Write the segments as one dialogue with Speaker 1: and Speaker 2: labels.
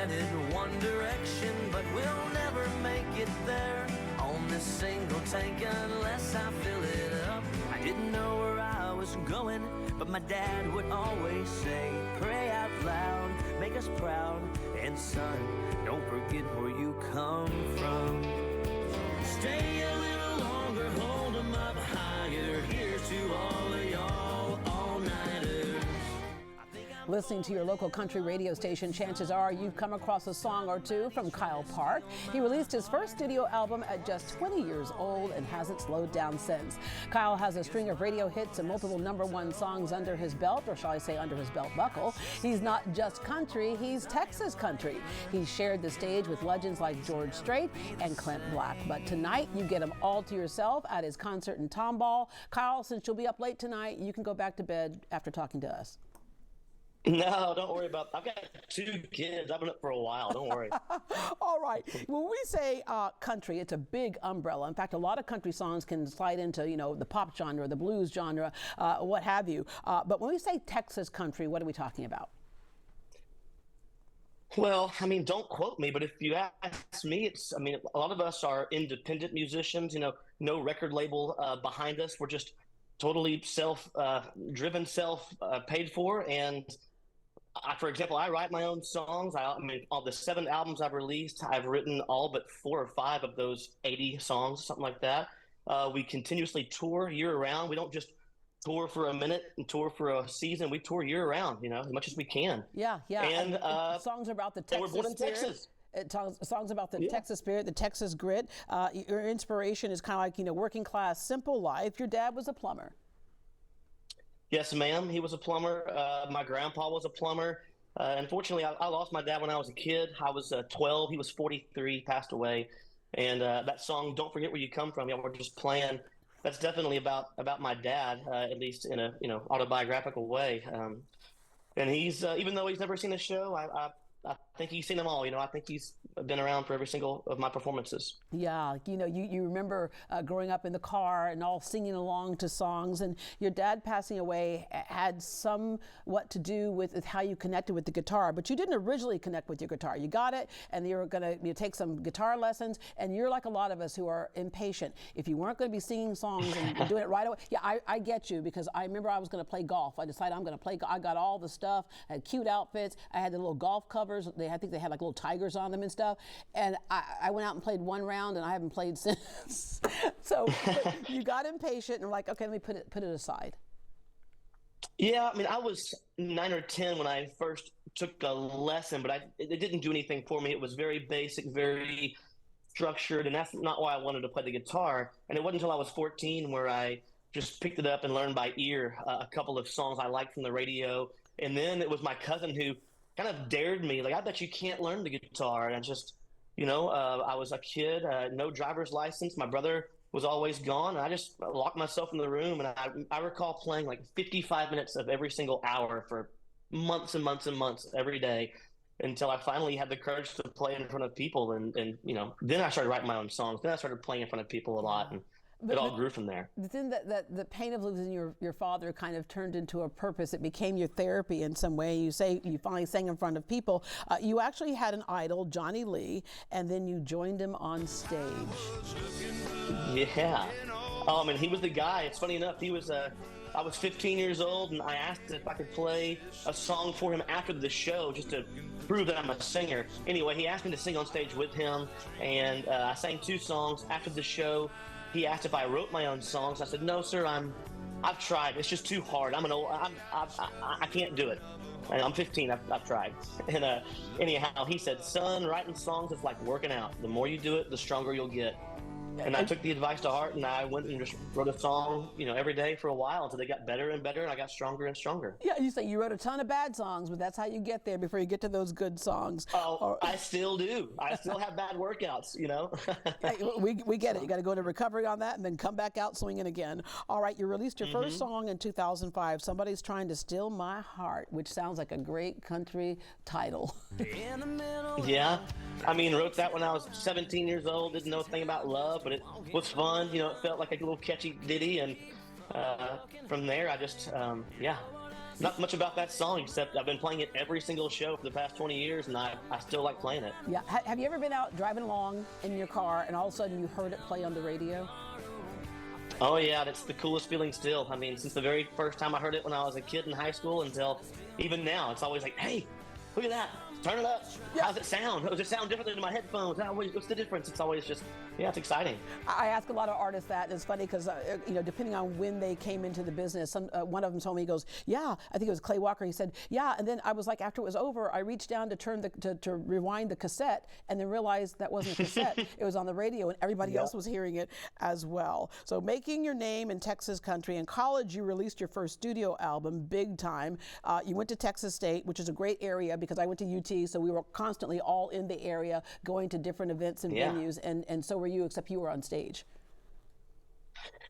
Speaker 1: headed one direction, but we'll never make it there on this single tank unless I fill it up. I didn't know where I was going, but my dad would always say, pray out loud, make us proud, and son, don't forget where you come from. Stay a little longer, hold 'em up higher. Here's to all of y'all all-nighters.
Speaker 2: Listening to your local country radio station, chances are you've come across a song or two from Kyle Park. He released his first studio album at just 20 years old and hasn't slowed down since. Kyle has a string of radio hits and multiple #1 songs under his belt, or shall I say under his belt buckle. He's not just country, he's Texas country. He's shared the stage with legends like George Strait and Clint Black. But tonight, you get him all to yourself at his concert in Tomball. Kyle, since you'll be up late tonight, you can go back to bed after talking to us.
Speaker 3: No, don't worry about I've got 2 kids. I've been up for a while. Don't worry.
Speaker 2: All right. When we say country, it's a big umbrella. In fact, a lot of country songs can slide into, the pop genre, the blues genre, what have you. But when we say Texas country, what are we talking about?
Speaker 3: Well, don't quote me, but if you ask me, a lot of us are independent musicians, no record label behind us. We're just totally self-driven, paid for. And for example, I write my own songs. All the 7 albums I've released, I've written all but 4 or 5 of those 80 songs, something like that. We continuously tour year-round. We don't just tour for a minute and tour for a season. We tour year-round, as much as we can.
Speaker 2: Yeah.
Speaker 3: And
Speaker 2: songs are about the Texas
Speaker 3: we're born in
Speaker 2: spirit.
Speaker 3: Texas.
Speaker 2: Songs about the Texas spirit, the Texas grit. Your inspiration is kind of like, working class, simple life. Your dad was a plumber.
Speaker 3: Yes, ma'am. He was a plumber. My grandpa was a plumber. Unfortunately, I lost my dad when I was a kid. I was 12. He was 43, passed away. And that song, Don't Forget Where You Come From, we're just playing. That's definitely about my dad, at least in a autobiographical way. And he's even though he's never seen the show, I think he's seen them all. I think he's been around for every single of my performances.
Speaker 2: Yeah, you remember growing up in the car and all singing along to songs, and your dad passing away had somewhat to do with how you connected with the guitar, but you didn't originally connect with your guitar. You got it, and you were going to take some guitar lessons, and you're like a lot of us who are impatient. If you weren't going to be singing songs and doing it right away, I get you, because I remember I was going to play golf. I decided I'm going to play. I got all the stuff, I had cute outfits, I had the little golf covers. I think they had like little tigers on them and stuff. And I went out and played 1 round, and I haven't played since. So you got impatient and were like, okay, let me put it aside.
Speaker 3: Yeah, I was 9 or 10 when I first took a lesson, but it didn't do anything for me. It was very basic, very structured, and that's not why I wanted to play the guitar. And it wasn't until I was 14 where I just picked it up and learned by ear a couple of songs I liked from the radio. And then it was my cousin who kind of dared me, like, I bet you can't learn the guitar. And I just, I was a kid, no driver's license. My brother was always gone. And I just locked myself in the room. And I recall playing like 55 minutes of every single hour for months and months and months every day until I finally had the courage to play in front of people. And then I started writing my own songs. Then I started playing in front of people a lot. And it all grew from there.
Speaker 2: The thing that the pain of losing your father kind of turned into a purpose. It became your therapy in some way. You say you finally sang in front of people. You actually had an idol, Johnny Lee, and then you joined him on stage.
Speaker 3: Yeah. He was the guy. It's funny enough. He was I was 15 years old, and I asked if I could play a song for him after the show just to prove that I'm a singer. Anyway, he asked me to sing on stage with him, and I sang 2 songs. After the show, he asked if I wrote my own songs. I said, no, sir, I've tried. It's just too hard. I can't do it. And I'm 15. I've tried. And anyhow, he said, son, writing songs is like working out. The more you do it, the stronger you'll get. And I took the advice to heart, and I went and just wrote a song, every day for a while until they got better and better, and I got stronger and stronger.
Speaker 2: Yeah, you say you wrote a ton of bad songs, but that's how you get there before you get to those good songs.
Speaker 3: Oh, I still do. I still have bad workouts,
Speaker 2: Hey, we get it. You got to go into recovery on that and then come back out swinging again. All right, you released your first song in 2005, Somebody's Trying to Steal My Heart, which sounds like a great country title.
Speaker 3: Yeah. Wrote that when I was 17 years old, didn't know a thing about love, but it was fun. It felt like a little catchy ditty, and from there I just, not much about that song except I've been playing it every single show for the past 20 years, and I still like playing it.
Speaker 2: Yeah. Have you ever been out driving along in your car and all of a sudden you heard it play on the radio?
Speaker 3: Oh yeah, that's the coolest feeling still. I mean, since the very first time I heard it when I was a kid in high school until even now, it's always like, hey, look at that. Turn it up.
Speaker 2: Yeah.
Speaker 3: How's it sound? Does it sound different than my headphones? What's the difference? It's always just, yeah, it's exciting.
Speaker 2: I ask a lot of artists that, and it's funny because, depending on when they came into the business, one of them told me, he goes, yeah, I think it was Clay Walker. He said, yeah, and then I was like, after it was over, I reached down to turn to rewind the cassette and then realized that wasn't a cassette. It was on the radio and everybody else was hearing it as well. So making your name in Texas country. In college, you released your first studio album, Big Time. You went to Texas State, which is a great area because I went to UT, so we were constantly all in the area going to different events and venues, and so were you, except you were on stage.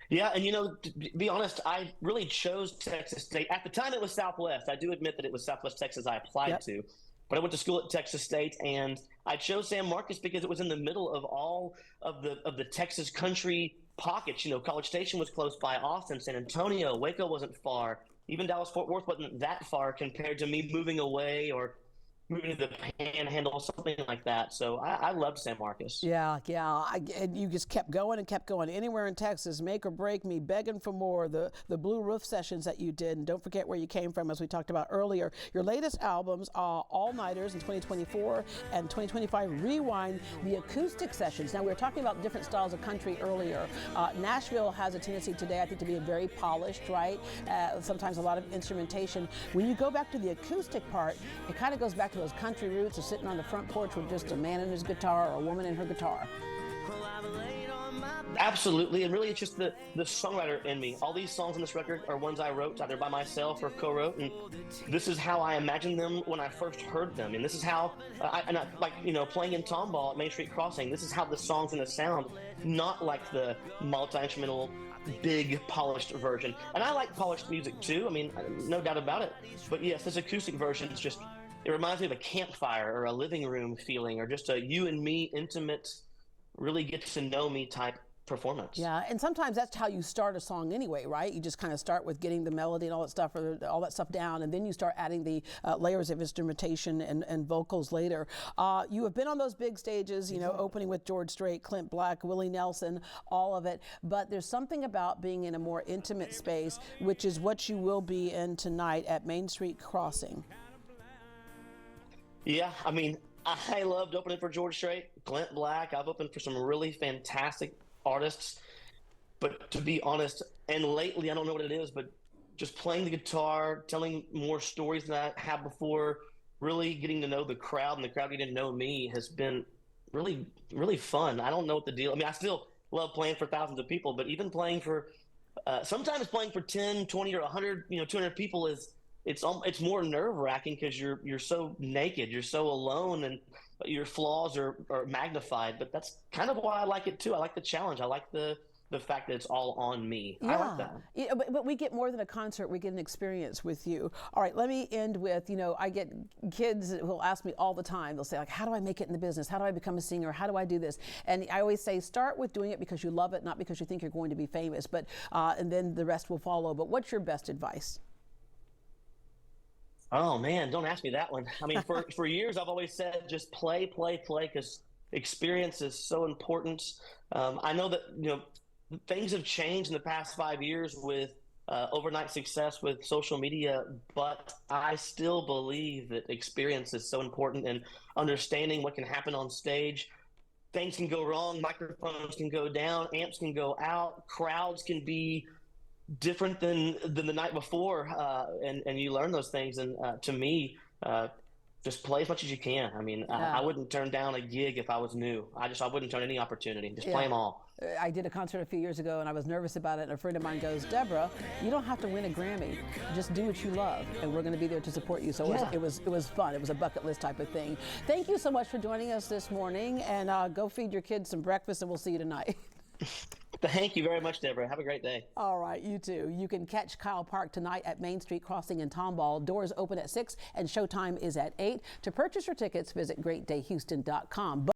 Speaker 3: Yeah, and to be honest, I really chose Texas State. At the time, it was Southwest. I do admit that it was Southwest Texas I applied to, but I went to school at Texas State, and I chose San Marcos because it was in the middle of all of the Texas country pockets. College Station was close by, Austin, San Antonio, Waco wasn't far. Even Dallas-Fort Worth wasn't that far compared to me moving away or moving to the Panhandle, something like that. So I loved San Marcos.
Speaker 2: Yeah. And you just kept going and kept going. Anywhere in Texas, Make or Break Me, Begging for More, the Blue Roof sessions that you did, and don't forget where you came from, as we talked about earlier. Your latest albums, All Nighters in 2024 and 2025, Rewind, the acoustic sessions. Now, we were talking about different styles of country earlier. Nashville has a tendency today, I think, to be very polished, right? Sometimes a lot of instrumentation. When you go back to the acoustic part, it kind of goes back to those country roots of sitting on the front porch with just a man and his guitar or a woman and her guitar.
Speaker 3: Absolutely, and really it's just the songwriter in me. All these songs on this record are ones I wrote either by myself or co-wrote, and this is how I imagined them when I first heard them. And this is how, playing in Tomball at Main Street Crossing, this is how the song's going to sound, not like the multi-instrumental, big, polished version. And I like polished music too, I mean, no doubt about it. But yes, this acoustic version is just, it reminds me of a campfire or a living room feeling or just a you and me intimate, really get to know me type performance.
Speaker 2: Yeah, and sometimes that's how you start a song anyway, right? You just kind of start with getting the melody and all that stuff, or all that stuff down, and then you start adding the layers of instrumentation and vocals later. You have been on those big stages, opening with George Strait, Clint Black, Willie Nelson, all of it, but there's something about being in a more intimate space, which is what you will be in tonight at Main Street Crossing.
Speaker 3: Yeah, I mean, I loved opening for George Strait, Clint Black. I've opened for some really fantastic artists. But to be honest, and lately, I don't know what it is, but just playing the guitar, telling more stories than I have before, really getting to know the crowd and the crowd getting to know me has been really, really fun. I don't know what the deal. I mean, I still love playing for thousands of people, but even playing for, sometimes playing for 10, 20, or 100, 200 people it's more nerve-wracking because you're so naked, you're so alone, and your flaws are magnified. But that's kind of why I like it too. I like the challenge. I like the fact that it's all on me.
Speaker 2: Yeah.
Speaker 3: I like that.
Speaker 2: Yeah, but we get more than a concert. We get an experience with you. All right, let me end with, I get kids who will ask me all the time. They'll say, like, how do I make it in the business? How do I become a singer? How do I do this? And I always say, start with doing it because you love it, not because you think you're going to be famous. But and then the rest will follow. But what's your best advice?
Speaker 3: Oh man, don't ask me that one. I mean, for years I've always said just play, because experience is so important. I know that things have changed in the past 5 years with overnight success with social media, but I still believe that experience is so important and understanding what can happen on stage. Things can go wrong, microphones can go down, amps can go out, crowds can be different than the night before, and you learn those things. And to me, just play as much as you can. I mean, I wouldn't turn down a gig if I was new. I wouldn't turn any opportunity. Just play them all.
Speaker 2: I did a concert a few years ago and I was nervous about it, and a friend of mine goes, Deborah, you don't have to win a Grammy, just do what you love and we're going to be there to support you. So it was fun. It was a bucket list type of thing. Thank you so much for joining us this morning, and go feed your kids some breakfast, and we'll see you tonight.
Speaker 3: Thank you very much, Deborah. Have a great day.
Speaker 2: All right, you too. You can catch Kyle Park tonight at Main Street Crossing in Tomball. Doors open at 6 and showtime is at 8. To purchase your tickets, visit greatdayhouston.com.